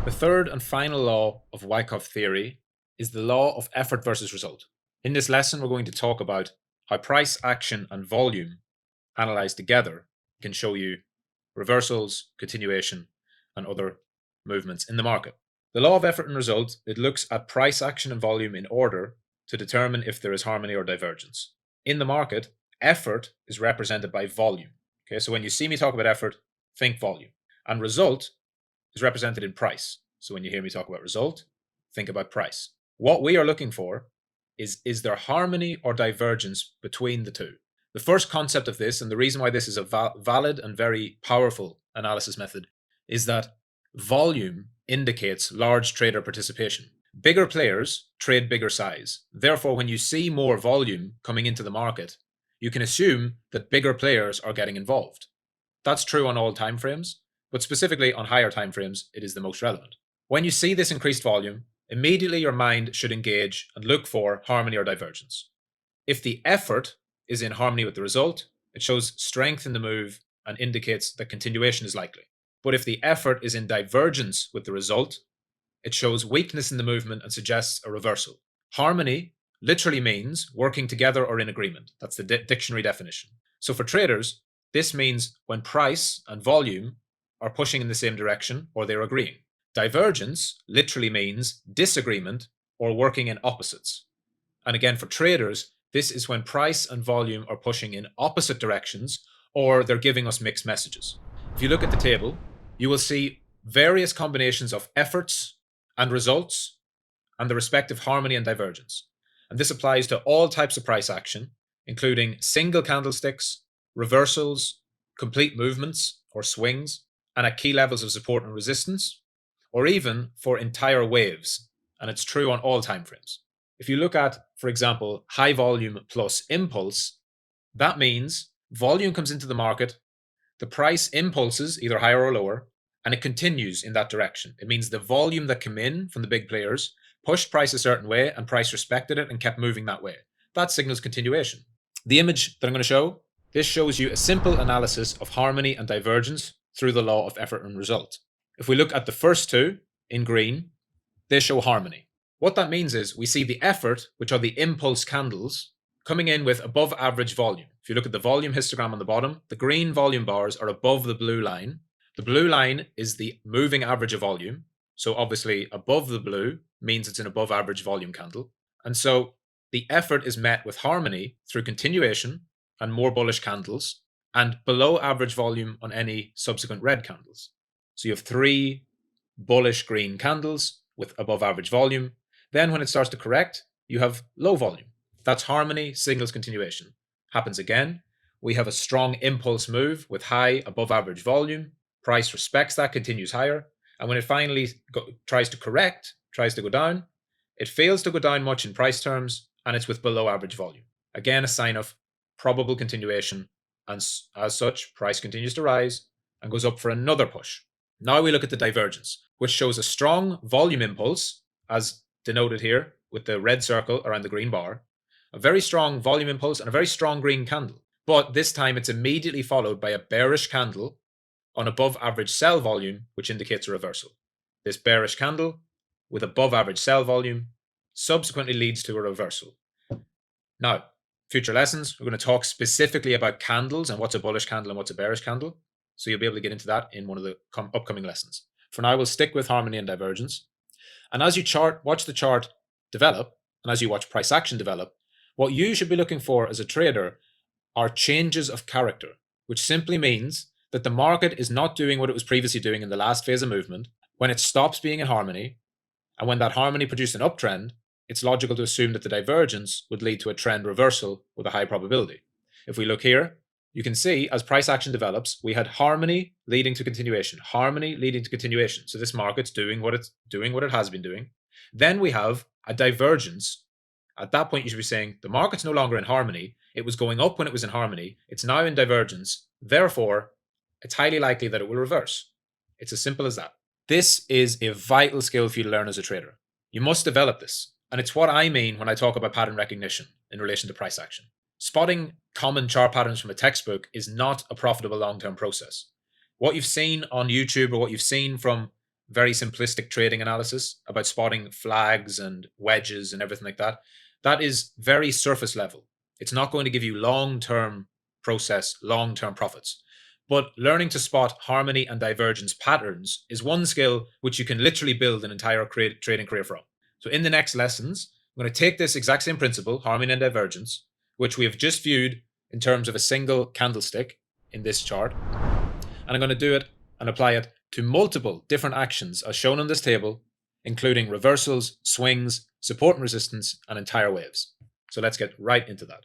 The third and final law of Wyckoff theory is the law of effort versus result. In this lesson, we're going to talk about how price, action, and volume analyzed together can show you reversals, continuation, and other movements in the market. The law of effort and result, it looks at price, action, and volume in order to determine if there is harmony or divergence. In the market, effort is represented by volume. Okay, so when you see me talk about effort, think volume. And result is represented in price. So when you hear me talk about result, think about price. What we are looking for is there harmony or divergence between the two? The first concept of this, and the reason why this is a valid and very powerful analysis method, is that volume indicates large trader participation. Bigger players trade bigger size. Therefore, when you see more volume coming into the market, you can assume that bigger players are getting involved. That's true on all time frames, but specifically on higher time frames, it is the most relevant. When you see this increased volume, immediately your mind should engage and look for harmony or divergence. If the effort is in harmony with the result, it shows strength in the move and indicates that continuation is likely. But if the effort is in divergence with the result, it shows weakness in the movement and suggests a reversal. Harmony literally means working together or in agreement. That's the dictionary definition. So for traders, this means when price and volume are pushing in the same direction or they're agreeing. Divergence literally means disagreement or working in opposites. And again, for traders, this is when price and volume are pushing in opposite directions or they're giving us mixed messages. If you look at the table, you will see various combinations of efforts and results and the respective harmony and divergence. And this applies to all types of price action, including single candlesticks, reversals, complete movements or swings, and at key levels of support and resistance, or even for entire waves. And it's true on all time frames. If you look at, for example, high volume plus impulse, that means volume comes into the market, the price impulses either higher or lower, and it continues in that direction. It means the volume that came in from the big players pushed price a certain way and price respected it and kept moving that way. That signals continuation. The image that I'm going to show, this shows you a simple analysis of harmony and divergence through the law of effort and result. If we look at the first two in green, they show harmony. What that means is we see the effort, which are the impulse candles, coming in with above average volume. If you look at the volume histogram on the bottom, the green volume bars are above the blue line. The blue line is the moving average of volume. So obviously above the blue means it's an above average volume candle. And so the effort is met with harmony through continuation and more bullish candles and below average volume on any subsequent red candles. So you have three bullish green candles with above average volume. Then when it starts to correct, you have low volume. That's harmony, signals continuation. Happens again. We have a strong impulse move with high above average volume. Price respects that, continues higher. And when it finally tries to correct, tries to go down, it fails to go down much in price terms, and it's with below average volume. Again, a sign of probable continuation. And as such, price continues to rise and goes up for another push. Now we look at the divergence, which shows a strong volume impulse, as denoted here with the red circle around the green bar, a very strong volume impulse and a very strong green candle. But this time it's immediately followed by a bearish candle on above average sell volume, which indicates a reversal. This bearish candle with above average sell volume subsequently leads to a reversal. Now, future lessons, we're going to talk specifically about candles and what's a bullish candle and what's a bearish candle. So you'll be able to get into that in one of the upcoming lessons. For now, we'll stick with harmony and divergence. And as you watch the chart develop, and as you watch price action develop, what you should be looking for as a trader are changes of character, which simply means that the market is not doing what it was previously doing in the last phase of movement. When it stops being in harmony, and when that harmony produced an uptrend, it's logical to assume that the divergence would lead to a trend reversal with a high probability. If we look here, you can see as price action develops, we had harmony leading to continuation, harmony leading to continuation. So this market's doing what it has been doing. Then we have a divergence. At that point, you should be saying the market's no longer in harmony. It was going up when it was in harmony. It's now in divergence. Therefore, it's highly likely that it will reverse. It's as simple as that. This is a vital skill for you to learn as a trader. You must develop this. And it's what I mean when I talk about pattern recognition in relation to price action. Spotting common chart patterns from a textbook is not a profitable long-term process. What you've seen on YouTube or what you've seen from very simplistic trading analysis about spotting flags and wedges and everything like that, that is very surface level. It's not going to give you long-term process, long-term profits. But learning to spot harmony and divergence patterns is one skill which you can literally build an entire trading career from. So in the next lessons, I'm going to take this exact same principle, harmony and divergence, which we have just viewed in terms of a single candlestick in this chart, and I'm going to do it and apply it to multiple different actions as shown on this table, including reversals, swings, support and resistance, and entire waves. So let's get right into that.